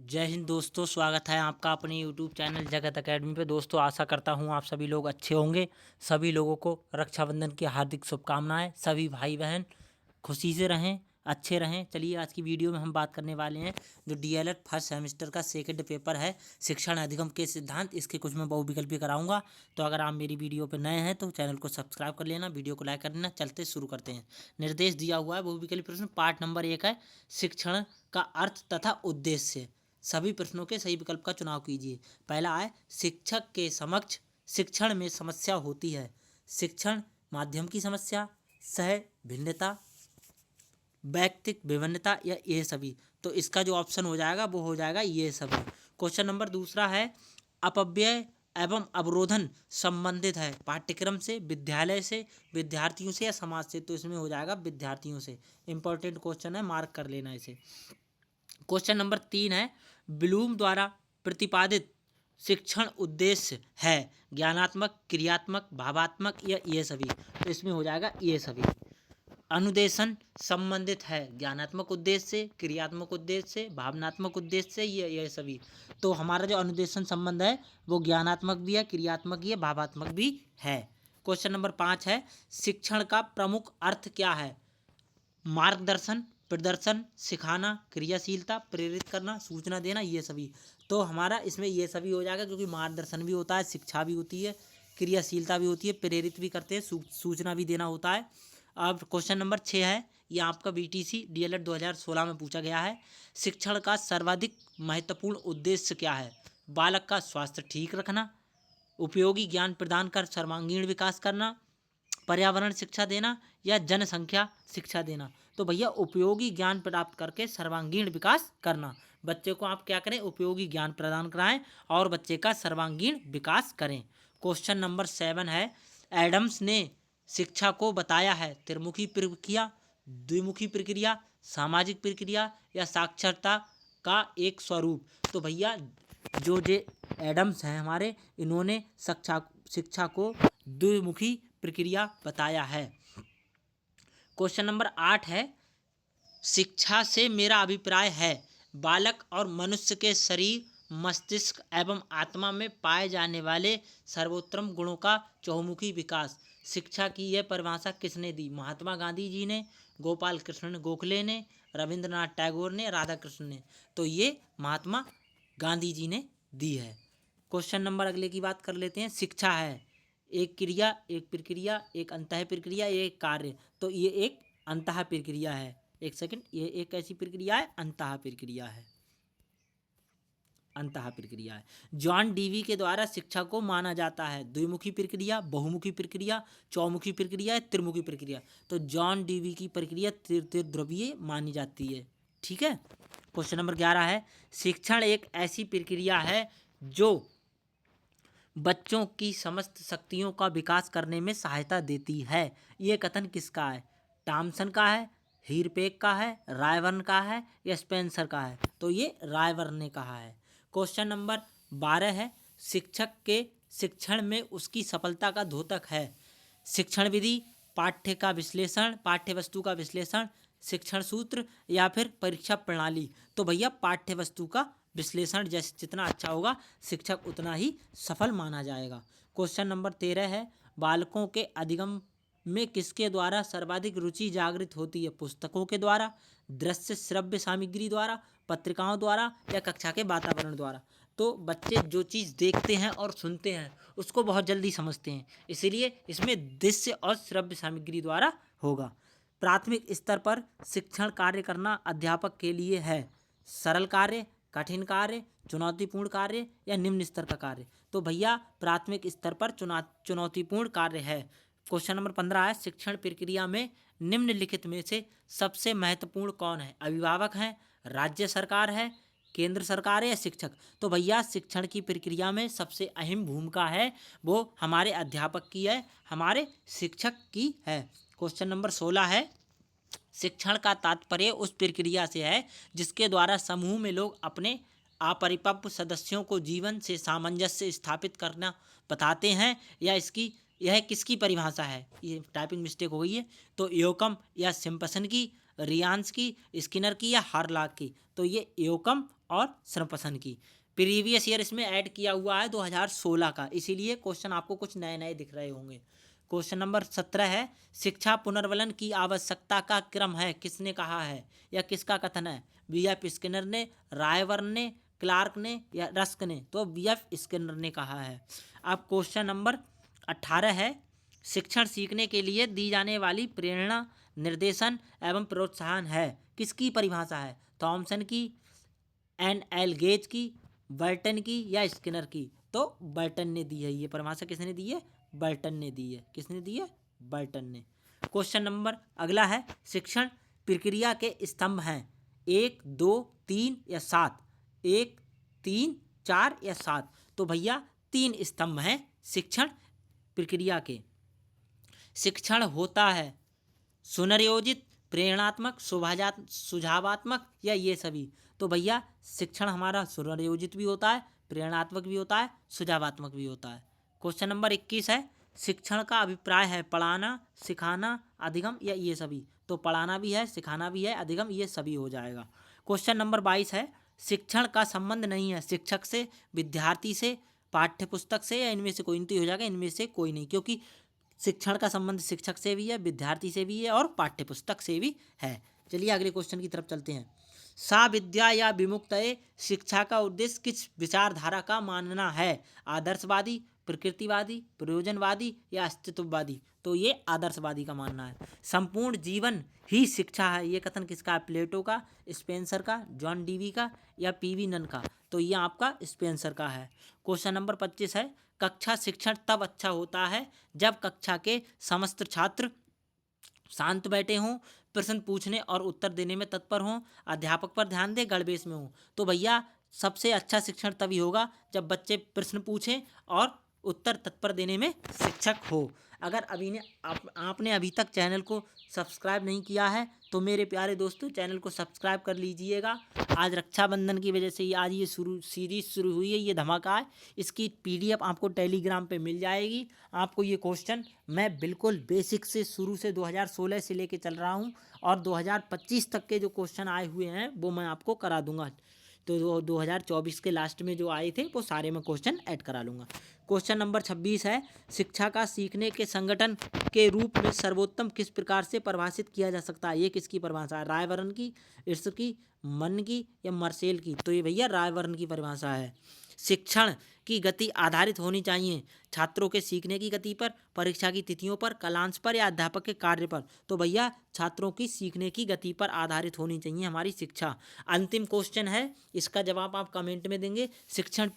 जय हिंद दोस्तों, स्वागत है आपका अपने यूट्यूब चैनल जगत एकेडमी पे। दोस्तों, आशा करता हूँ आप सभी लोग अच्छे होंगे। सभी लोगों को रक्षाबंधन की हार्दिक शुभकामनाएं। सभी भाई बहन खुशी से रहें, अच्छे रहें। चलिए, आज की वीडियो में हम बात करने वाले हैं जो डीएलएड फर्स्ट सेमेस्टर का सेकंड पेपर है, शिक्षण अधिगम के सिद्धांत। इसके कुछ मैं बहुविकल्पी कराऊंगा। तो अगर आप मेरी वीडियो पर नए हैं तो चैनल को सब्सक्राइब कर लेना, वीडियो को लाइक कर लेना। चलते शुरू करते हैं। निर्देश दिया हुआ है बहुविकल्पी प्रश्न। पार्ट नंबर 1 है शिक्षण का अर्थ तथा उद्देश्य। सभी प्रश्नों के सही विकल्प का चुनाव कीजिए। पहला है शिक्षक के समक्ष शिक्षण में समस्या होती है। शिक्षण माध्यम की समस्या, सह भिन्नता, वैयक्तिक विभिन्नता या ये सभी। तो इसका जो ऑप्शन हो जाएगा वो हो जाएगा ये सभी। क्वेश्चन नंबर दूसरा है अपव्यय एवं अवरोधन संबंधित है पाठ्यक्रम से, विद्यालय से, विद्यार्थियों से या समाज से। तो इसमें हो जाएगा विद्यार्थियों से। इंपॉर्टेंट क्वेश्चन है, मार्क कर लेना इसे। क्वेश्चन नंबर 3 है ब्लूम द्वारा प्रतिपादित शिक्षण उद्देश्य है ज्ञानात्मक, क्रियात्मक, भावात्मक या ये सभी। तो इसमें हो जाएगा ये सभी। अनुदेशन संबंधित है ज्ञानात्मक उद्देश्य से, क्रियात्मक उद्देश्य से, भावनात्मक उद्देश्य से, ये सभी। तो हमारा जो अनुदेशन संबंध है वो ज्ञानात्मक भी है, क्रियात्मक भी है, भावात्मक भी है। क्वेश्चन नंबर 5 है शिक्षण का प्रमुख अर्थ क्या है। मार्गदर्शन, प्रदर्शन, सिखाना, क्रियाशीलता, प्रेरित करना, सूचना देना, ये सभी। तो हमारा इसमें ये सभी हो जाएगा, क्योंकि मार्गदर्शन भी होता है, शिक्षा भी होती है, क्रियाशीलता भी होती है, प्रेरित भी करते हैं, सूचना भी देना होता है। अब क्वेश्चन नंबर 6 है, ये आपका बीटीसी डीएलएड 2016 में पूछा गया है। शिक्षण का सर्वाधिक महत्वपूर्ण उद्देश्य क्या है। बालक का स्वास्थ्य ठीक रखना, उपयोगी ज्ञान प्रदान कर सर्वांगीण विकास करना, पर्यावरण शिक्षा देना या जनसंख्या शिक्षा देना। तो भैया उपयोगी ज्ञान प्राप्त करके सर्वांगीण विकास करना। बच्चे को आप क्या करें, उपयोगी ज्ञान प्रदान कराएं और बच्चे का सर्वांगीण विकास करें। क्वेश्चन नंबर 7 है एडम्स ने शिक्षा को बताया है त्रिमुखी प्रक्रिया, द्विमुखी प्रक्रिया, सामाजिक प्रक्रिया या साक्षरता का एक स्वरूप। तो भैया जो एडम्स हैं हमारे, इन्होंने शिक्षा को द्विमुखी प्रक्रिया बताया है। क्वेश्चन नंबर 8 है शिक्षा से मेरा अभिप्राय है बालक और मनुष्य के शरीर, मस्तिष्क एवं आत्मा में पाए जाने वाले सर्वोत्तम गुणों का चहुमुखी विकास। शिक्षा की यह परिभाषा किसने दी। महात्मा गांधी जी ने, गोपाल कृष्ण गोखले ने, रविंद्रनाथ टैगोर ने, राधा कृष्ण ने। तो ये महात्मा गांधी जी ने दी है। क्वेश्चन नंबर अगले की बात कर लेते हैं। शिक्षा है एक क्रिया, एक प्रक्रिया, एक अंतः प्रक्रिया, एक कार्य। तो ये एक अंतः प्रक्रिया है। एक सेकंड, ये एक ऐसी प्रक्रिया है, अंतः प्रक्रिया है, अंतः प्रक्रिया है। जॉन डीवी के द्वारा शिक्षा को माना जाता है द्विमुखी प्रक्रिया, बहुमुखी प्रक्रिया, चौमुखी प्रक्रिया, त्रिमुखी प्रक्रिया। तो जॉन डीवी की प्रक्रिया त्रिध्रुवीय मानी जाती है। ठीक है। क्वेश्चन नंबर 11 है शिक्षण एक ऐसी प्रक्रिया है जो बच्चों की समस्त शक्तियों का विकास करने में सहायता देती है। ये कथन किसका है। टॉमसन का है, हीरपेक का है, रायबर्न का है या स्पेंसर का है। तो ये रायबर्न ने कहा है। क्वेश्चन नंबर 12 है शिक्षक के शिक्षण में उसकी सफलता का द्योतक है शिक्षण विधि, पाठ्य का विश्लेषण, पाठ्य वस्तु का विश्लेषण, शिक्षण सूत्र या फिर परीक्षा प्रणाली। तो भैया पाठ्य वस्तु का विश्लेषण जैसे जितना अच्छा होगा शिक्षक उतना ही सफल माना जाएगा। क्वेश्चन नंबर 13 है बालकों के अधिगम में किसके द्वारा सर्वाधिक रुचि जागृत होती है। पुस्तकों के द्वारा, दृश्य श्रव्य सामग्री द्वारा, पत्रिकाओं द्वारा या कक्षा के वातावरण द्वारा। तो बच्चे जो चीज़ देखते हैं और सुनते हैं उसको बहुत जल्दी समझते हैं, इसीलिए इसमें दृश्य और श्रव्य सामग्री द्वारा होगा। प्राथमिक स्तर पर शिक्षण कार्य करना अध्यापक के लिए है सरल कार्य, कठिन कार्य, चुनौतीपूर्ण कार्य या निम्न स्तर का कार्य। तो भैया प्राथमिक स्तर पर चुनौतीपूर्ण कार्य है। क्वेश्चन नंबर 15 है शिक्षण प्रक्रिया में निम्नलिखित में से सबसे महत्वपूर्ण कौन है। अभिभावक हैं, राज्य सरकार है, केंद्र सरकार है या शिक्षक। तो भैया शिक्षण की प्रक्रिया में सबसे अहम भूमिका है वो हमारे अध्यापक की है, हमारे शिक्षक की है। क्वेश्चन नंबर 16 है शिक्षण का तात्पर्य उस प्रक्रिया से है जिसके द्वारा समूह में लोग अपने अपरिपक्व सदस्यों को जीवन से सामंजस्य स्थापित करना बताते हैं या यह किसकी परिभाषा है। ये टाइपिंग मिस्टेक हो गई है। तो योकम या सिम्पसन की, रियांस की, स्किनर की या हार्लाक की। तो ये योकम और श्रमपसन की। प्रीवियस ईयर इसमें ऐड किया हुआ है 2016 का, इसीलिए क्वेश्चन आपको कुछ नए नए दिख रहे होंगे। क्वेश्चन नंबर 17 है, शिक्षा पुनर्वलन की आवश्यकता का क्रम है, किसने कहा है या किसका कथन है? BF स्किनर ने, रायवर्न ने, क्लार्क ने या रस्क ने? तो BF स्किनर ने कहा है। अब क्वेश्चन नंबर 18 है, शिक्षण सीखने के लिए दी जाने वाली प्रेरणा, निर्देशन एवं प्रोत्साहन है, किसकी परिभाषा है? थॉमसन की, NL गेज की, बर्टन की या स्किनर की? तो बर्टन ने दी है ये परिभाषा। किसने दी है? बर्टन ने दी है। किसने दी है? बर्टन ने। क्वेश्चन नंबर अगला है, शिक्षण प्रक्रिया के स्तंभ हैं 1, 2, 3 या 7? 1, 3, 4 या 7? तो भैया 3 स्तंभ हैं शिक्षण प्रक्रिया के। शिक्षण होता है सुनियोजित, प्रेरणात्मक, सुझावात्मक या ये सभी? तो भैया शिक्षण हमारा सुनियोजित भी होता है, प्रेरणात्मक भी होता है, सुझावात्मक भी होता है। क्वेश्चन नंबर 21 है, शिक्षण का अभिप्राय है पढ़ाना, सिखाना, अधिगम या ये सभी? तो पढ़ाना भी है, सिखाना भी है, अधिगम ये सभी हो जाएगा। क्वेश्चन नंबर 22 है, शिक्षण का संबंध नहीं है शिक्षक से, विद्यार्थी से, पाठ्यपुस्तक से या इनमें से कोई? नहीं हो जाएगा इनमें से कोई नहीं, क्योंकि शिक्षण का संबंध शिक्षक से भी है, विद्यार्थी से भी है और पाठ्यपुस्तक से भी है। चलिए अगले क्वेश्चन की तरफ चलते हैं। सा विद्या या विमुक्तये शिक्षा का उद्देश्य किस विचारधारा का मानना है? आदर्शवादी, प्रकृतिवादी, प्रयोजनवादी या अस्तित्ववादी? तो ये आदर्शवादी का मानना है। संपूर्ण जीवन ही शिक्षा है, ये कथन किसका है? प्लेटो का, स्पेंसर का, जॉन डीवी का या PV नन का? तो ये आपका स्पेंसर का है। क्वेश्चन नंबर 25 है, कक्षा शिक्षण तब अच्छा होता है जब कक्षा के समस्त छात्र शांत बैठे हों, प्रश्न पूछने और उत्तर देने में तत्पर हों, अध्यापक पर ध्यान दें, गणवेश में हों। तो भैया सबसे अच्छा शिक्षण तभी होगा जब बच्चे प्रश्न पूछें और उत्तर तत्पर देने में शिक्षक हो। अगर आपने अभी तक चैनल को सब्सक्राइब नहीं किया है तो मेरे प्यारे दोस्तों चैनल को सब्सक्राइब कर लीजिएगा। आज रक्षाबंधन की वजह से आज ये सीरीज़ शुरू हुई है, ये धमाका है। इसकी PDF आपको टेलीग्राम पे मिल जाएगी। आपको ये क्वेश्चन मैं बिल्कुल बेसिक से शुरू से 2016 से लेके चल रहा हूँ और 2025 तक के जो क्वेश्चन आए हुए हैं वो मैं आपको करा दूंगा। तो 2024 के लास्ट में जो आए थे वो सारे मैं क्वेश्चन ऐड करा लूँगा। क्वेश्चन नंबर 26 है, शिक्षा का सीखने के संगठन के रूप में सर्वोत्तम किस प्रकार से परिभाषित किया जा सकता है? ये किसकी परिभाषा है? रायवर्न की, इर्स की, मन की या मार्शेल की? तो ये भैया रायवर्न की परिभाषा है। शिक्षण की गति आधारित होनी चाहिए छात्रों के सीखने की गति पर, परीक्षा की तिथियों पर, कालांश पर या अध्यापक के कार्य पर? तो भैया छात्रों की सीखने की गति पर आधारित होनी चाहिए हमारी शिक्षा। अंतिम क्वेश्चन है, इसका जवाब आप कमेंट में देंगे। शिक्षण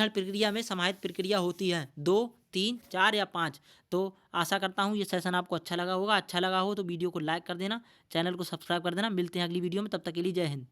प्रक्रिया में समाहित प्रक्रिया होती है 2, 3, 4 या 5? तो आशा करता हूँ ये सेशन आपको अच्छा लगा होगा। अच्छा लगा हो तो वीडियो को लाइक कर देना, चैनल को सब्सक्राइब कर देना। मिलते हैं अगली वीडियो में, तब तक के लिए जय हिंद।